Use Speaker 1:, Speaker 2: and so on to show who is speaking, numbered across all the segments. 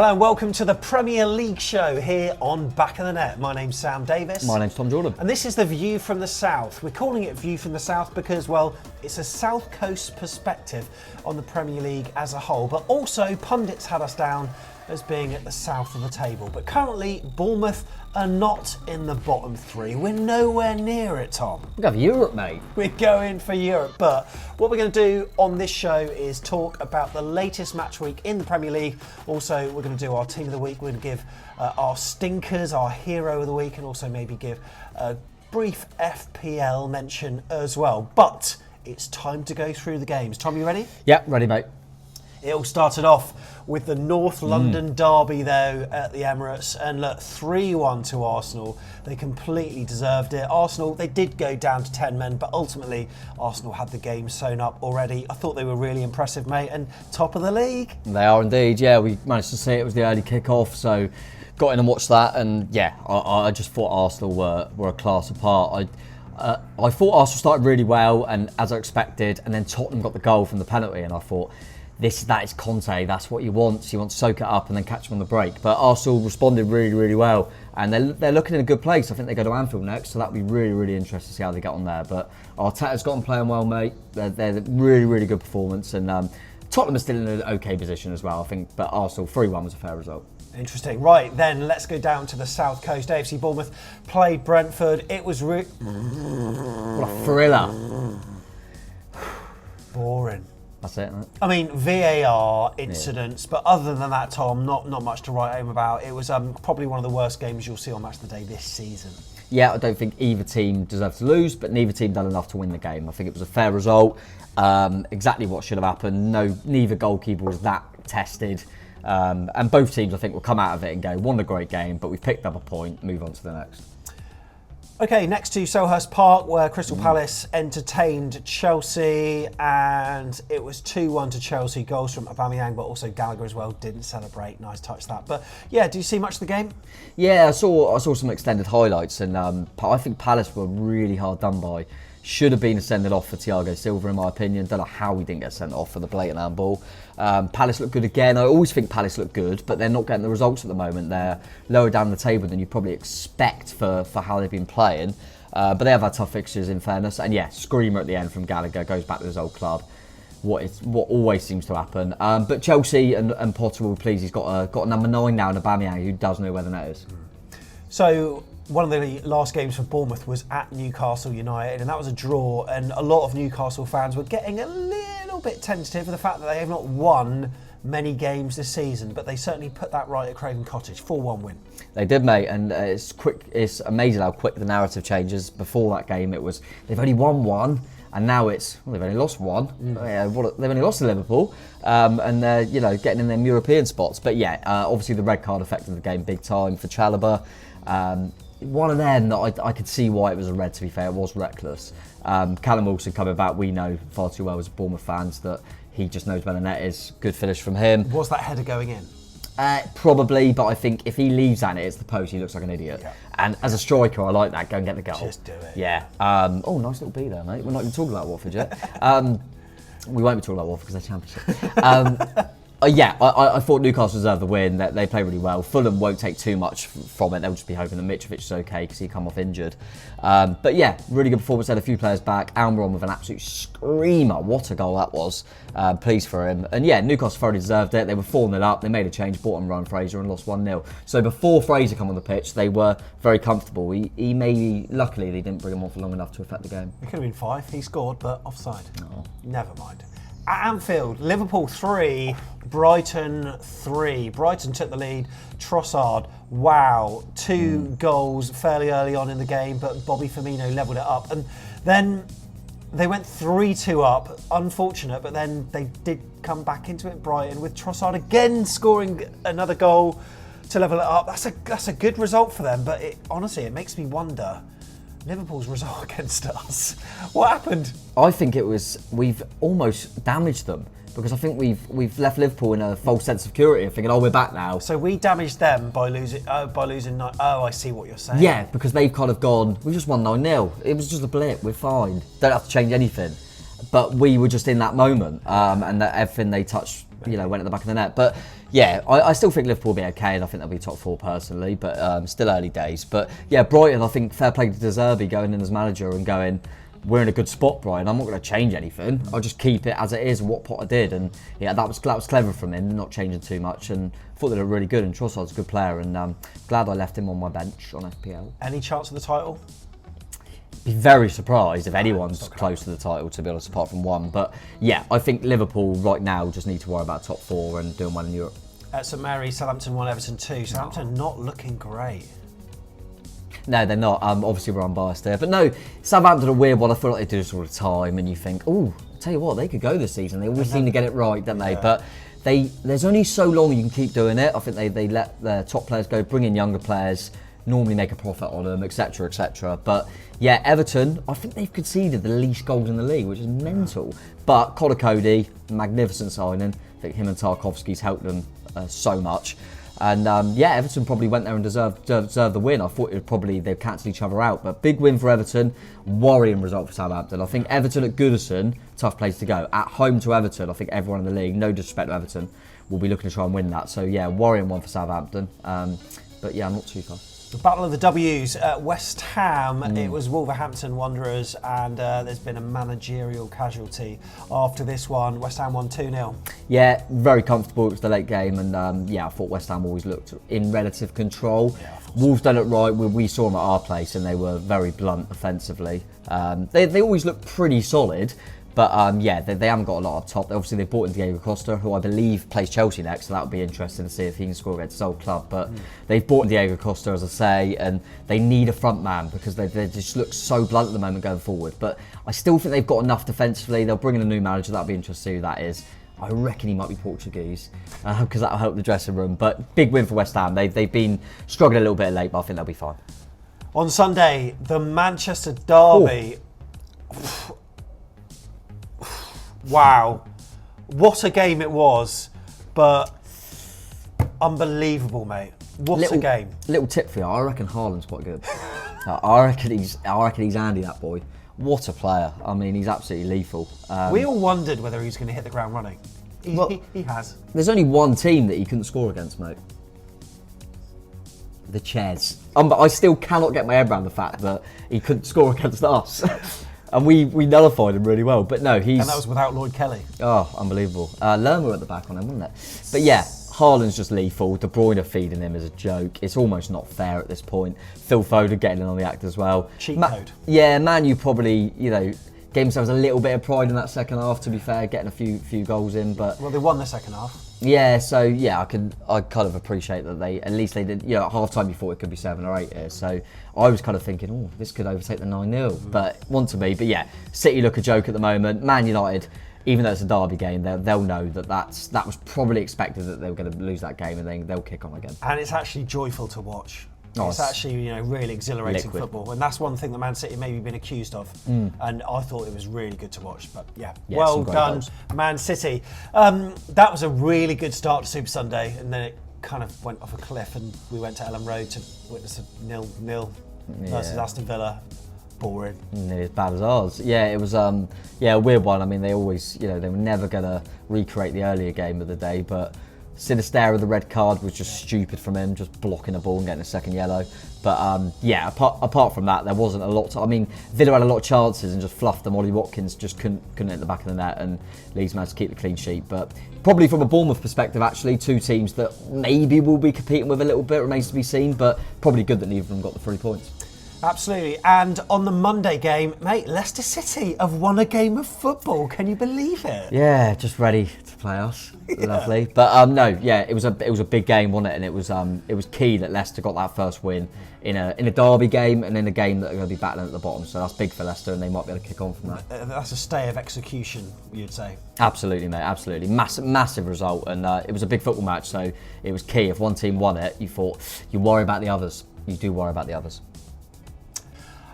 Speaker 1: Hello and welcome to the Premier League show here on Back of the Net. My name's Sam Davis.
Speaker 2: My name's Tom Jordan.
Speaker 1: And this is the View from the South. We're calling it View from the South because, well, it's a South Coast perspective on the Premier League as a whole, but also pundits had us down as being at the south of the table. But currently, Bournemouth are not in the bottom three. We're nowhere near it, Tom.
Speaker 2: We're going for Europe, mate.
Speaker 1: We're going for Europe. But what we're going to do on this show is talk about the latest match week in the Premier League. Also, we're going to do our team of the week. We're going to give our stinkers, our hero of the week, and also maybe give a brief FPL mention as well. But it's time to go through the games. Tom, you ready?
Speaker 2: Yeah, ready, mate.
Speaker 1: It all started off with the North London derby, though, at the Emirates. And look, 3-1 to Arsenal. They completely deserved it. Arsenal, they did go down to 10 men, but ultimately Arsenal had the game sewn up already. I thought they were really impressive, mate, and top of the league.
Speaker 2: They are indeed, yeah. We managed to see it was the early kick-off, so got in and watched that. And yeah, I just thought Arsenal were a class apart. I thought Arsenal started really well, and as I expected, and then Tottenham got the goal from the penalty, and I thought, that is Conte, that's what you want. So you want to soak it up and then catch them on the break. But Arsenal responded really, really well. And they're looking in a good place. I think they go to Anfield next, so that'll be really, really interesting to see how they get on there. But Arteta's got them playing well, mate. They're really, really good performance. And Tottenham is still in an okay position as well, I think. But Arsenal, 3-1 was a fair result.
Speaker 1: Interesting. Right, then let's go down to the South Coast. AFC Bournemouth played Brentford. It was
Speaker 2: what a thriller.
Speaker 1: Boring.
Speaker 2: That's it, right?
Speaker 1: I mean, VAR incidents, but other than that, Tom, not much to write home about. It was probably one of the worst games you'll see on Match of the Day this season.
Speaker 2: Yeah, I don't think either team deserved to lose, but neither team done enough to win the game. I think it was a fair result. Exactly what should have happened. Neither goalkeeper was that tested. And both teams, I think, will come out of it and go, won a great game, but we've picked up a point, move on to the next.
Speaker 1: Okay, next to Selhurst Park, where Crystal Palace entertained Chelsea, and it was 2-1 to Chelsea. Goals from Aubameyang, but also Gallagher as well. Didn't celebrate. Nice touch that. But yeah, do you see much of the game?
Speaker 2: Yeah, I saw some extended highlights, and I think Palace were really hard done by. Should have been sent off for Thiago Silva, in my opinion. Don't know how we didn't get sent off for the blatant handball. Palace look good again. I always think Palace look good, but they're not getting the results at the moment. They're lower down the table than you probably expect for how they've been playing. But they have had tough fixtures, in fairness. And yeah, screamer at the end from Gallagher, goes back to his old club. What always seems to happen. But Chelsea and Potter will be pleased. He's got a number 9 now in Aubameyang, who does know where the net is.
Speaker 1: So one of the last games for Bournemouth was at Newcastle United, and that was a draw, and a lot of Newcastle fans were getting a little bit tentative with the fact that they have not won many games this season, but they certainly put that right at Craven Cottage. 4-1 win. They
Speaker 2: did, mate, and it's quick. It's amazing how quick the narrative changes. Before that game, it was they've only won one, and now it's they've only lost one. They've only lost to Liverpool, and they're getting in them European spots. But yeah, obviously the red card affected the game big time for Chalobah. One of them that I could see why it was a red, to be fair. It was reckless. Callum Wilson coming back, we know far too well as Bournemouth fans that he just knows where the net is. Good finish from him.
Speaker 1: Was that header going in?
Speaker 2: Probably, but I think if he leaves at it, it's the post, he looks like an idiot. Yeah. And as a striker, I like that. Go and get the goal.
Speaker 1: Just do it.
Speaker 2: Yeah. Nice little B there, mate. We're not even talking about Watford yet. We won't be talking about Watford because they're Championship. I thought Newcastle deserved the win. They play really well. Fulham won't take too much from it. They'll just be hoping that Mitrovic is okay because he come off injured. But yeah, really good performance. Had a few players back. Almiron with an absolute screamer. What a goal that was. Pleased for him. And yeah, Newcastle thoroughly deserved it. They were 4-0 up. They made a change, brought on Ryan Fraser and lost 1-0. So before Fraser come on the pitch, they were very comfortable. He maybe, luckily, they didn't bring him on for long enough to affect the game.
Speaker 1: It could have been 5. He scored, but offside. Oh. Never mind. At Anfield, Liverpool 3, Brighton 3. Brighton took the lead. Trossard, wow, 2 goals fairly early on in the game, but Bobby Firmino levelled it up. And then they went 3-2 up. Unfortunate, but then they did come back into it, Brighton, with Trossard again scoring another goal to level it up. That's a good result for them, but honestly, it makes me wonder Liverpool's result against us. What happened?
Speaker 2: I think we've almost damaged them because I think we've left Liverpool in a false sense of security, thinking, we're back now.
Speaker 1: So we damaged them by losing. I see what you're saying.
Speaker 2: Yeah, because they've kind of gone. We just won 9-0. It was just a blip. We're fine. Don't have to change anything. but we were just in that moment, and that everything they touched, went at the back of the net. But yeah, I still think Liverpool will be okay, and I think they'll be top 4 personally, but still early days. But yeah, Brighton, I think fair play to De Zerbi going in as manager and going, we're in a good spot, Brian. I'm not going to change anything. I'll just keep it as it is. What Potter did, and yeah, that was clever from him, not changing too much. And I thought they were really good. And Trossard's a good player, and glad I left him on my bench on FPL.
Speaker 1: Any chance of the title?
Speaker 2: Be very surprised if anyone's close to the title, to be honest, apart from one. But yeah, I think Liverpool right now just need to worry about top 4 and doing well in Europe.
Speaker 1: At St Mary's, Southampton 1, Everton 2. Southampton not looking great.
Speaker 2: No, they're not. Obviously, we're unbiased there. But no, Southampton are a weird one. I feel like they do this all the time. And you think, oh, I'll tell you what, they could go this season. They always seem to get it right, don't they? But there's only so long you can keep doing it. I think they let their top players go, bring in younger players, normally make a profit on them, etc., etc. But yeah, Everton, I think they've conceded the least goals in the league, which is mental. But Connor Cody, magnificent signing. I think him and Tarkovsky's helped them so much. And yeah, Everton probably went there and deserved the win. I thought they'd cancel each other out, but big win for Everton. Worrying result for Southampton. I think Everton at Goodison, tough place to go. At home to Everton, I think everyone in the league, no disrespect to Everton, will be looking to try and win that. So yeah, worrying one for Southampton. But yeah, I'm not too far.
Speaker 1: The battle of the W's at West Ham. It was Wolverhampton Wanderers, and there's been a managerial casualty after this one. West Ham won 2-0.
Speaker 2: Yeah, very comfortable. It was the late game, and yeah, I thought West Ham always looked in relative control. Yeah, Wolves done it right. We saw them at our place, and they were very blunt offensively. They always look pretty solid. But yeah, they haven't got a lot up top. Obviously, they brought in Diego Costa, who I believe plays Chelsea next, so that would be interesting to see if he can score against his old club. But they've brought in Diego Costa, as I say, and they need a front man because they just look so blunt at the moment going forward. But I still think they've got enough defensively. They'll bring in a new manager. That'll be interesting to see who that is. I reckon he might be Portuguese because that'll help the dressing room. But big win for West Ham. They've been struggling a little bit late, but I think they'll be fine.
Speaker 1: On Sunday, the Manchester derby. Wow, what a game it was, but unbelievable, mate. What a game.
Speaker 2: Little tip for you, I reckon Haaland's quite good. I reckon he's handy, that boy. What a player. I mean, he's absolutely lethal.
Speaker 1: We all wondered whether he was going to hit the ground running. He has.
Speaker 2: There's only one team that he couldn't score against, mate. The Chairs. But I still cannot get my head around the fact that he couldn't score against us. And we nullified him really well. But no,
Speaker 1: And that was without Lloyd Kelly.
Speaker 2: Oh, unbelievable. Lerma at the back on him, wasn't it? But yeah, Haaland's just lethal. De Bruyne feeding him is a joke. It's almost not fair at this point. Phil Foden getting in on the act as well.
Speaker 1: Cheat code.
Speaker 2: Yeah, Man U probably, gave themselves a little bit of pride in that second half, to be fair, getting a few goals in. But
Speaker 1: well, they won the second half.
Speaker 2: Yeah, so yeah, I kind of appreciate that they did, at half time you thought it could be 7 or 8 here. So I was kind of thinking, oh, this could overtake the 9-0, but want to be. But yeah, City look a joke at the moment. Man United, even though it's a derby game, they'll know that was probably expected that they were going to lose that game, and then they'll kick on again.
Speaker 1: And it's actually joyful to watch. It's actually, really exhilarating football, and that's one thing that Man City maybe been accused of. And I thought it was really good to watch. But yeah well done, goals. Man City. That was a really good start to Super Sunday, and then it kind of went off a cliff, and we went to Elland Road to witness a 0-0 versus Aston Villa. Boring.
Speaker 2: Nearly as bad as ours. Yeah, it was a weird one. I mean, they always, they were never going to recreate the earlier game of the day, but Sinisterra, the red card was just stupid from him, just blocking a ball and getting a second yellow. But yeah, apart from that, there wasn't a lot. I mean, Villa had a lot of chances and just fluffed them. Ollie Watkins just couldn't hit the back of the net, and Leeds managed to keep the clean sheet. But probably from a Bournemouth perspective, actually, two teams that maybe will be competing with a little bit, remains to be seen, but probably good that neither of them got the 3 points.
Speaker 1: Absolutely. And on the Monday game, mate, Leicester City have won a game of football. Can you believe it?
Speaker 2: Yeah, just ready to play us. Yeah. Lovely. But no, yeah, it was a big game, wasn't it? And it was key that Leicester got that first win in a derby game and in a game that are going to be battling at the bottom. So that's big for Leicester, and they might be able to kick on from that.
Speaker 1: That's a stay of execution, you'd say.
Speaker 2: Absolutely, mate. Absolutely. Massive result. And it was a big football match, so it was key. If one team won it, you thought, you worry about the others. You do worry about the others.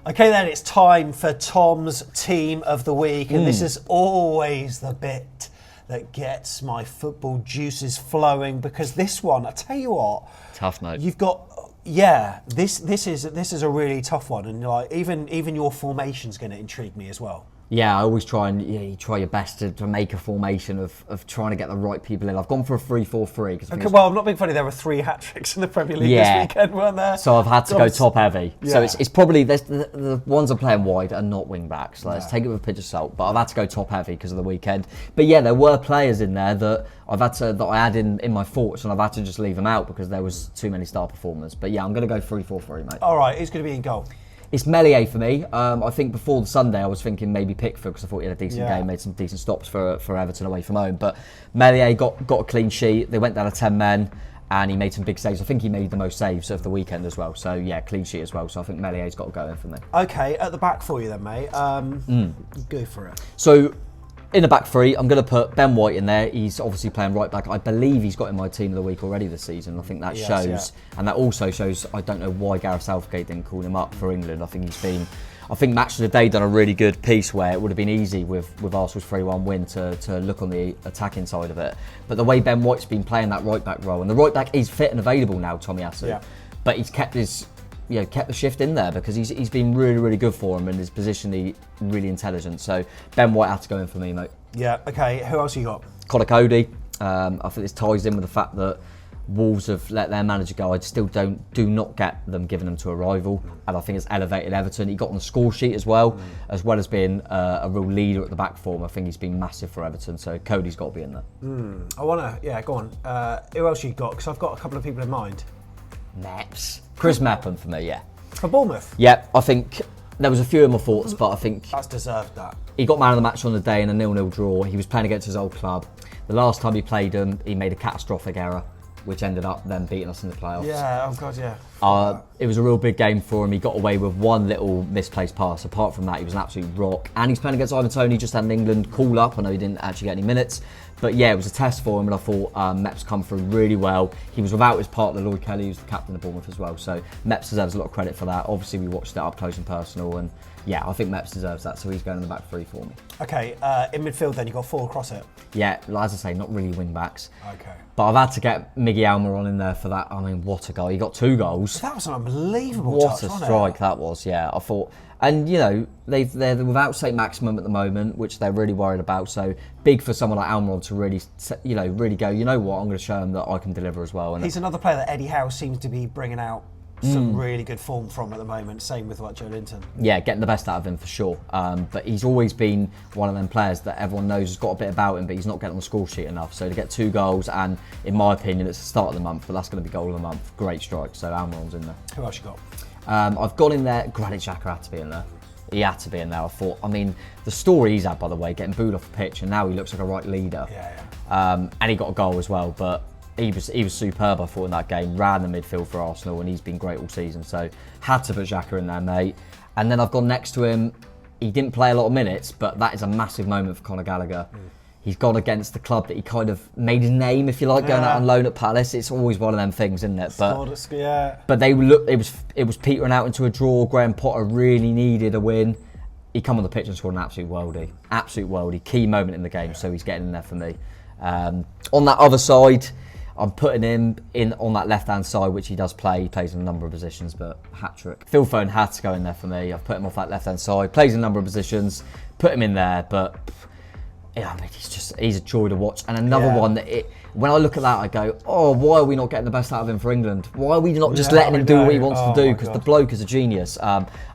Speaker 1: Okay then, it's time for Tom's Team of the Week, and this is always the bit that gets my football juices flowing, because this one, I tell you what,
Speaker 2: tough note.
Speaker 1: You've got, this is a really tough one, and like even your formation's going to intrigue me as well.
Speaker 2: Yeah, I always try and you try your best to make a formation of trying to get the right people in. I've gone for a 3-4-3.
Speaker 1: Okay, well, I'm not being funny. There were 3 hat-tricks in the Premier League this weekend, weren't there?
Speaker 2: So I've had to go top heavy.
Speaker 1: Yeah.
Speaker 2: So it's probably the ones I'm playing wide are not wing backs. Let's take it with a pinch of salt. But I've had to go top heavy because of the weekend. But yeah, there were players in there that I had in my thoughts, and I've had to just leave them out because there was too many star performers. But yeah, I'm going to go 3-4-3, mate.
Speaker 1: All right, who's going to be in goal?
Speaker 2: It's Meslier for me. I think before the Sunday, I was thinking maybe Pickford because I thought he had a decent game, made some decent stops for Everton away from home. But Meslier got a clean sheet. They went down to 10 men, and he made some big saves. I think he made the most saves of the weekend as well. So yeah, clean sheet as well. So I think Mellier's got to go in for me.
Speaker 1: Okay, at the back for you then, mate. Go for it.
Speaker 2: So in the back three, I'm going to put Ben White in there. He's obviously playing right back. I believe he's got in my team of the week already this season. I think that shows. And that also shows, I don't know why Gareth Southgate didn't call him up for England. I think Match of the Day done a really good piece where it would have been easy with Arsenal's 3-1 win to look on the attacking side of it. But the way Ben White's been playing that right back role, and the right back is fit and available now, Tomiyasu. But he's kept kept the shift in there because he's been really, really good for him and his positionally really intelligent. So Ben White had to go in for me, mate.
Speaker 1: Yeah, okay. Who else you got?
Speaker 2: Connor Cody. I think this ties in with the fact that Wolves have let their manager go. I still do not get them giving them to a rival, and I think it's elevated Everton. He got on the score sheet as well as being a real leader at the back for him. I think he's been massive for Everton, so Cody's got to be in there.
Speaker 1: I want to, go on. Who else you got? Because I've got a couple of people in mind.
Speaker 2: Chris Mepham for me, yeah.
Speaker 1: For Bournemouth?
Speaker 2: Yeah, I think there was a few of my thoughts, but I think
Speaker 1: that's deserved that.
Speaker 2: He got man of the match on the day in a 0-0 draw. He was playing against his old club. The last time he played him, he made a catastrophic error, which ended up them beating us in the playoffs.
Speaker 1: Yeah, oh God, yeah.
Speaker 2: It was a real big game for him. He got away with one little misplaced pass. Apart from that, he was an absolute rock. And he's playing against Ivan Toney, just had an England call up. I know he didn't actually get any minutes. But yeah, it was a test for him, and I thought Meps come through really well. He was without his partner, Lloyd Kelly, who's the captain of Bournemouth as well. So Meps deserves a lot of credit for that. Obviously, we watched it up close and personal, and yeah, I think Meps deserves that. So he's going in the back three for me.
Speaker 1: Okay, in midfield then, you got 4 across it.
Speaker 2: Yeah, as I say, not really wing backs.
Speaker 1: Okay.
Speaker 2: But I've had to get Miggy Almiron in there for that. I mean, what a goal. He got 2 goals.
Speaker 1: That was an unbelievable touch,
Speaker 2: What a strike that was, yeah. I thought, and you know, they're without St. Maximum at the moment, which they're really worried about. So big for someone like Almiron to really, really go, you know what, I'm going to show him that I can deliver as well. And
Speaker 1: he's another player that Eddie Howe seems to be bringing out some really good form from at the moment. Same with Joe Linton. Yeah,
Speaker 2: getting the best out of him for sure. But he's always been one of them players that everyone knows has got a bit about him, but he's not getting on the score sheet enough. So to get 2 goals, and in my opinion, it's the start of the month, but that's going to be goal of the month. Great strike. So Almiron's in there.
Speaker 1: Who else you got?
Speaker 2: I've gone in there. Granit Xhaka had to be in there. He had to be in there. I thought. I mean, the story he's had, by the way, getting booed off the pitch, and now he looks like a right leader. And he got a goal as well, but. He was superb, I thought, in that game. Ran the midfield for Arsenal, and he's been great all season. So had to put Xhaka in there, mate. And then I've gone next to him. He didn't play a lot of minutes, but that is a massive moment for Conor Gallagher. He's gone against the club that he kind of made his name, if you like, going out on loan at Palace. It's always one of them things, isn't it? But they look. It was petering out into a draw. Graham Potter really needed a win. He come on the pitch and scored an absolute worldie. Key moment in the game, so he's getting in there for me. On that other side, I'm putting him in on that left-hand side, which he does play. He plays in a number of positions, but hat-trick. Phil Foden had to go in there for me. I've put him off that left-hand side. Plays in a number of positions. Put him in there, but yeah, I mean, he's a joy to watch. And another one that when I look at that, I go, oh, why are we not getting the best out of him for England? Why are we not just letting him do what he wants to do? Because the bloke is a genius.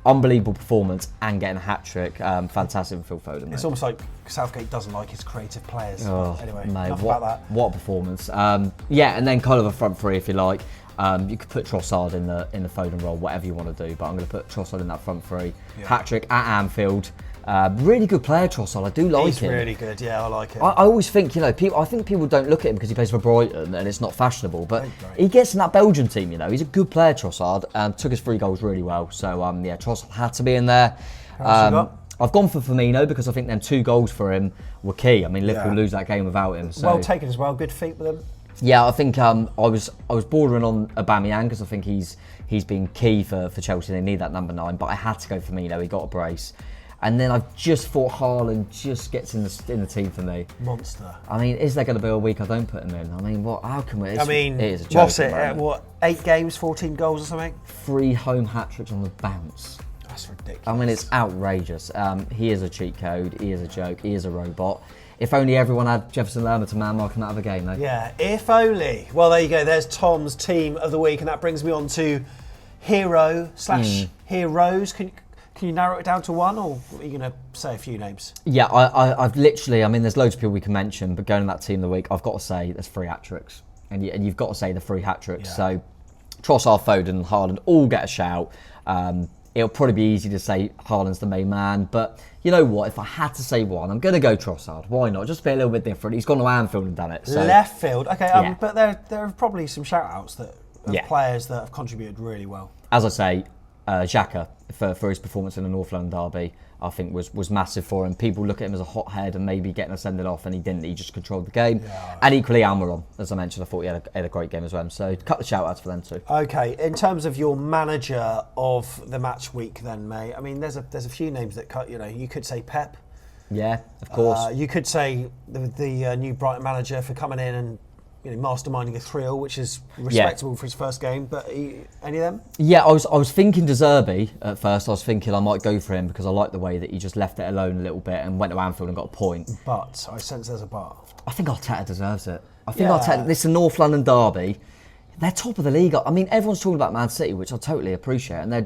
Speaker 2: Unbelievable performance and getting a hat-trick. Fantastic for Phil Foden.
Speaker 1: It's almost like Southgate doesn't like his creative players. Anyway,
Speaker 2: mate,
Speaker 1: enough about that.
Speaker 2: What a performance. Yeah, and then kind of a front three, if you like. You could put Trossard in the Foden role, whatever you want to do, but I'm going to put Trossard in that front three. Hat-trick at Anfield. Really good player, Trossard. I do like him.
Speaker 1: He's really good. Yeah, I like him.
Speaker 2: I always think, I think people don't look at him because he plays for Brighton and it's not fashionable, but he gets in that Belgian team. He's a good player, Trossard. Took his 3 goals really well. So Trossard had to be in there. I've gone for Firmino because I think them 2 goals for him were key. I mean, Liverpool lose that game without him. So.
Speaker 1: Well taken as well. Good feet with him.
Speaker 2: Yeah, I think I was bordering on Aubameyang because I think he's been key for Chelsea. They need that number 9, but I had to go Firmino. He got a brace. And then I've just thought Haaland just gets in the team for me.
Speaker 1: Monster.
Speaker 2: I mean, is there going to be a week I don't put him in? I mean, what? How can we? It is a joke.
Speaker 1: What's it? 8 games, 14 goals or something?
Speaker 2: 3 home hat-tricks on the bounce.
Speaker 1: That's ridiculous.
Speaker 2: I mean, it's outrageous. He is a cheat code. He is a joke. He is a robot. If only everyone had Jefferson Lerma to man marking that other game, though.
Speaker 1: Yeah, if only. Well, there you go. There's Tom's team of the week, and that brings me on to hero/heroes. Can you narrow it down to one, or are you going to say a few names?
Speaker 2: Yeah, I've literally, I mean, there's loads of people we can mention, but going to that team of the week, I've got to say there's 3 hat-tricks. And you've got to say the 3 hat-tricks.
Speaker 1: Yeah.
Speaker 2: So Trossard, Foden and Haaland all get a shout. It'll probably be easy to say Haaland's the main man, but you know what? If I had to say one, I'm going to go Trossard. Why not? Just be a little bit different. He's gone to Anfield and done it. So.
Speaker 1: Left field. Okay,
Speaker 2: Yeah.
Speaker 1: but there are probably some shout-outs of
Speaker 2: Yeah.
Speaker 1: players that have contributed really well.
Speaker 2: As I say, Xhaka, for his performance in the North London derby, I think was massive for him. People look at him as a hothead and maybe getting us sending off, and he didn't. He just controlled the game.
Speaker 1: Yeah.
Speaker 2: And equally, Almiron, as I mentioned, I thought he had a great game as well. So a couple of shout-outs for them too.
Speaker 1: Okay, in terms of your manager of the match week, then, mate. I mean, there's a few names that you could say Pep.
Speaker 2: Yeah, of course.
Speaker 1: You could say the new Brighton manager for coming in and masterminding a 3-0, which is respectable for his first game. But any of them?
Speaker 2: Yeah, I was thinking De Zerbi at first. I was thinking I might go for him because I like the way that he just left it alone a little bit and went to Anfield and got a point.
Speaker 1: But I sense there's a but.
Speaker 2: I think Arteta deserves it. I think Arteta. This is a North London derby. They're top of the league. I mean, everyone's talking about Man City, which I totally appreciate, and they're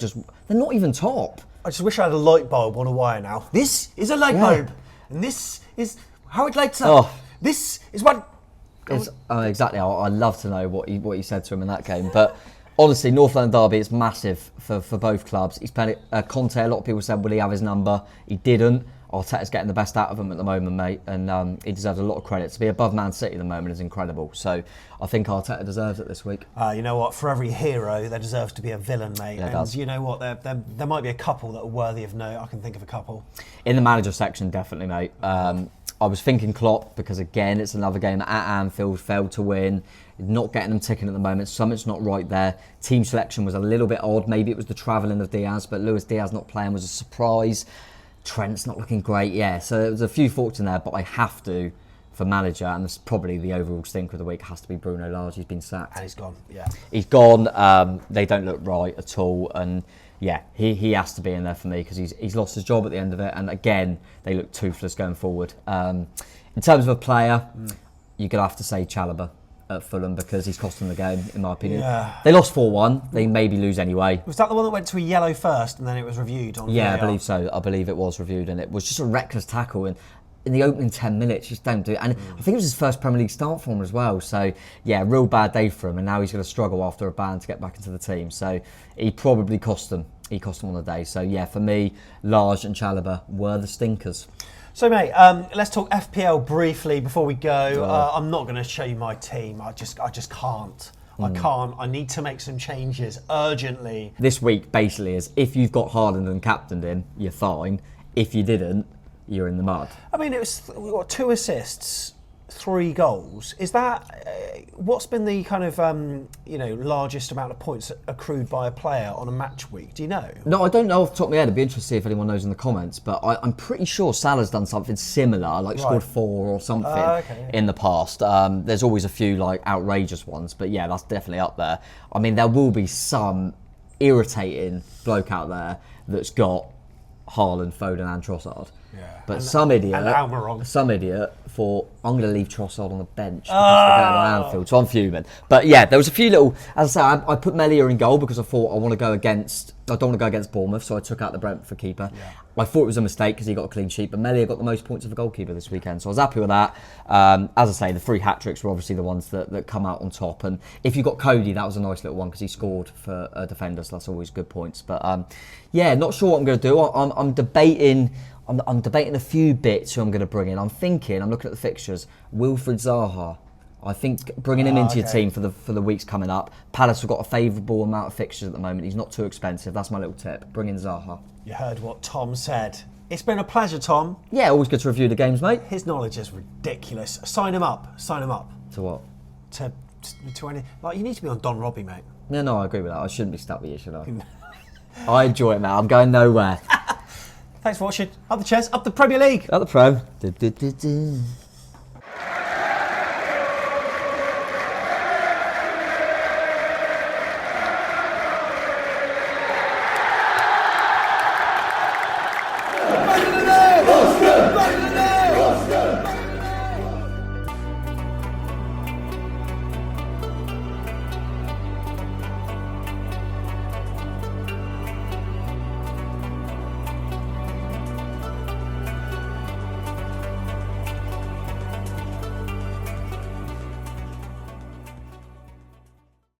Speaker 2: not even top.
Speaker 1: I just wish I had a light bulb on a wire now. This is a light bulb, and this is how it lights up.
Speaker 2: Oh.
Speaker 1: This is what.
Speaker 2: Exactly. I love to know what he said to him in that game. But honestly, North London derby is massive for both clubs. He's playing Conte. A lot of people said, will he have his number? He didn't. Arteta's getting the best out of him at the moment, mate, and he deserves a lot of credit. To be above Man City at the moment is incredible. So I think Arteta deserves it this week.
Speaker 1: You know what? For every hero, there deserves to be a villain, mate.
Speaker 2: Yeah,
Speaker 1: and you know what? There might be a couple that are worthy of note. I can think of a couple.
Speaker 2: In the manager section, definitely, mate. I was thinking Klopp because, again, it's another game at Anfield, failed to win. Not getting them ticking at the moment. Something's not right there. Team selection was a little bit odd. Maybe it was the travelling of Diaz, but Luis Diaz not playing was a surprise. Trent's not looking great, so there's a few faults in there, but I have to, for manager, and it's probably the overall stinker of the week, has to be Bruno Lage. He's been sacked.
Speaker 1: And he's gone,
Speaker 2: He's gone. They don't look right at all, and he has to be in there for me because he's lost his job at the end of it, and again, they look toothless going forward. In terms of a player, you're going to have to say Chalobah at Fulham because he's costing the game, in my opinion.
Speaker 1: Yeah.
Speaker 2: They lost 4-1. They maybe lose anyway.
Speaker 1: Was that the one that went to a yellow first and then it was reviewed on
Speaker 2: Yeah,
Speaker 1: VAR?
Speaker 2: I believe so. I believe it was reviewed, and it was just a reckless tackle. And in the opening 10 minutes, just don't do it. And I think it was his first Premier League start for him as well. So, real bad day for him. And now he's going to struggle after a ban to get back into the team. So, he probably cost them. He cost them on the day. So, for me, Lage and Chalobah were the stinkers.
Speaker 1: So, mate, let's talk FPL briefly before we go. I'm not going to show you my team. I just can't. I can't. I need to make some changes urgently.
Speaker 2: This week, basically, is if you've got Haaland and captained him, you're fine. If you didn't, you're in the mud.
Speaker 1: I mean, we got 2 assists, 3 goals. Is that what's been the kind of largest amount of points accrued by a player on a match week? Do you know?
Speaker 2: No, I don't know off the top of my head. I'd be interested to see if anyone knows in the comments. But I'm pretty sure Salah's done something similar, like scored 4 or something in the past. There's always a few like outrageous ones, but that's definitely up there. I mean, there will be some irritating bloke out there that's got Haaland, Foden, and Trossard.
Speaker 1: Yeah.
Speaker 2: But some idiot thought, I'm going to leave Trossard on the bench because they're going to Anfield. So I'm fuming. But there was a few little, as I say, I put Melia in goal because I thought I don't want to go against Bournemouth, so I took out the Brentford keeper. Yeah. I thought it was a mistake because he got a clean sheet, but Melia got the most points of a goalkeeper this weekend, so I was happy with that. As I say, the 3 hat-tricks were obviously the ones that come out on top, and if you got Cody, that was a nice little one because he scored for a defender, so that's always good points. But not sure what I'm going to do. I'm debating a few bits who I'm going to bring in. I'm looking at the fixtures. Wilfried Zaha. I think bringing him into your team for the weeks coming up. Palace have got a favourable amount of fixtures at the moment. He's not too expensive. That's my little tip. Bring in Zaha.
Speaker 1: You heard what Tom said. It's been a pleasure, Tom.
Speaker 2: Yeah, always good to review the games, mate.
Speaker 1: His knowledge is ridiculous. Sign him up.
Speaker 2: To what?
Speaker 1: To any. Like, you need to be on Don Robbie, mate.
Speaker 2: Yeah, no, I agree with that. I shouldn't be stuck with you, should I? I enjoy it, mate. I'm going nowhere.
Speaker 1: Thanks for watching. Up the chest, up the Premier League.
Speaker 2: Up the Prem.